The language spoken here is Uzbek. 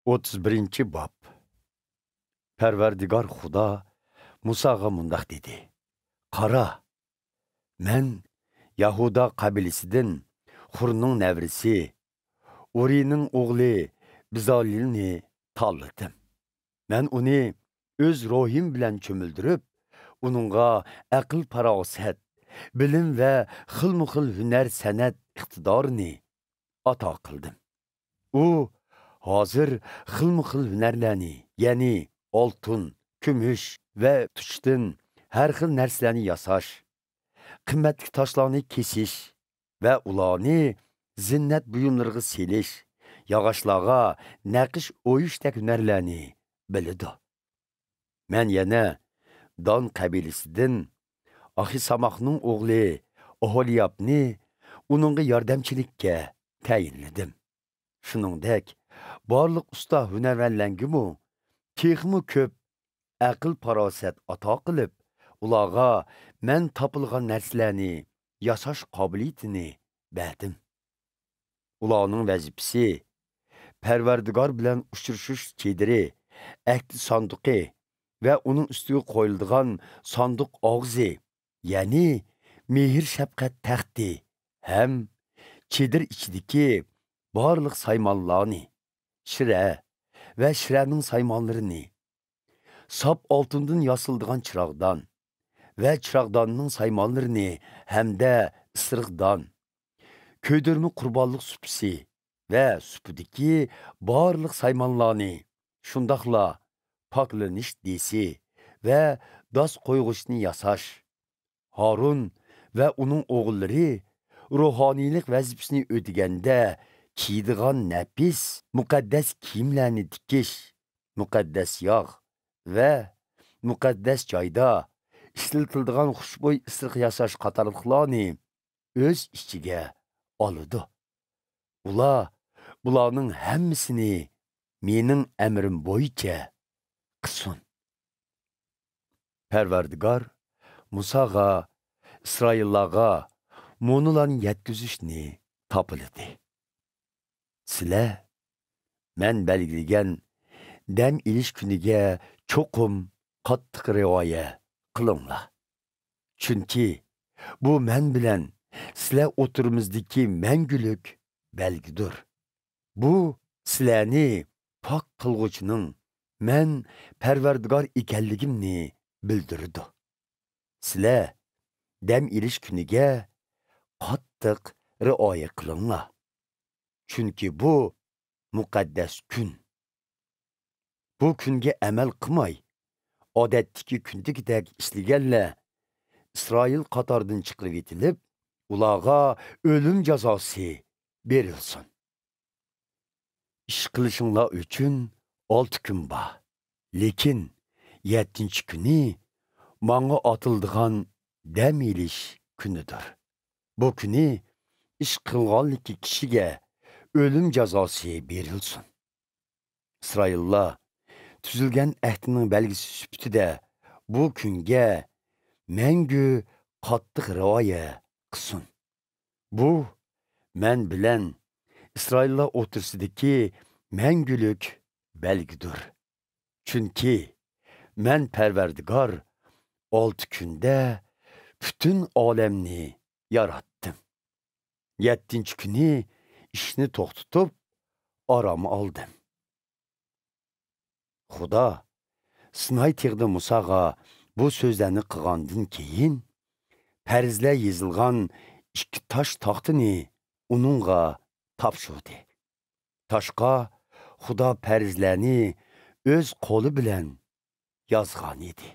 31 bob. Parvardigor Xudo Musoga mundaq dedi: "Qara, men Yahuda qabilasidan Hurning navrisi, Urining o'g'li Bizalilni tanladim. Men uni o'z ruhim bilan cho'mildirib, uningga aql farosat, bilim va xilma-xil hunar san'at iqtidorini ato qildim. U hozir xilma-xil hunarlarni, ya'ni oltin, kumush va tushdan har xil narsalarni yasash, qimmatli toshlarni kesish va ularni zinnat buyumlariga selish, yog'ochlarga naqsh o'yishdek hunarlarni biladi. Men yana Don qabilasidan Ahisamoqning o'g'li Oholiyobni uningga yordamchilikka tayinladim. Shuningdek, barliq usta hunarvanlarga texmi ko'p aql farosat ato qilib, ularga men topilgan narsalarni yasash qobiliyatini berdim. Ularning vazifasi Parvardigor bilan uchrashish chediri, ahdi sanduqi va uning ustiga qo'yiladigan sanduq og'zi, ya'ni mehr shafqat taxti ham chedir ichidagi barliq saymonlarni, shira va shiraning saymonlarini, sop oltindan yasildigan chiroqdan va chiroqdonning saymonlarini hamda isiriqdan, ko'dirma qurbonlik supisi va supidagi barliq saymonlarni, shundoqla poklanish desi va dos qo'yg'ishni yasash, Harun va uning o'g'illari ruhoniylik vazifasini o'taganda kiydigan nafis, muqaddas kiyimlarni tikish, muqaddas yog' va muqaddas joyda ishlatiladigan xushbo'y isiriq yasash qatorliqlarni o'z ichiga oladi. Ular bularning hammasini mening amrim bo'yicha qilsin. Parvardigor Musoga, Isroillarga mo'nularni yetkazishni topildi. Sizlar men belgilagan dam ilish kuniga cho'qim qattiq rioya qilinglar. Chunki bu men bilan sizlar o'tirimizdagi mangulik belgidir. Bu sizlarni pok qilg'uchining men Parvardigor ekanligimni bildirdi. Sizlar dam ilish kuniga qattiq rioya qilinglar. Chunki bu muqaddas kun. Bu kunga amal qilmay, odatdagi kundagidek ishlaganlar Isroil qatoridan chiqarib etilib, ularga o'lim jazosi berilsin. Ish qilishinglar uchun 6 kun bor. Lekin 7-kuni menga otildigan dam ilish kunidir. Bu kuni ish qilganligi kishiga o'lim jazosi berilsin. Isroillar tuzilgan ahdining belgisi sifatida bu kunga mangu qattiq rioya qilsin. Bu men bilan Isroillar o'tirsidagi mangulik belgidir. Chunki men Parvardigor 6 kunda bütün olamni yaratdim. 7-kuni ishni to'xtatib orom oldim. Xudo Sinay tog'ida Musoga bu so'zlarni qilgandan keyin farzlar yozilgan 2 tosh taxtini uningga topshirdi. Toshqa Xudo farzlarni o'z qo'li bilan yozgan edi.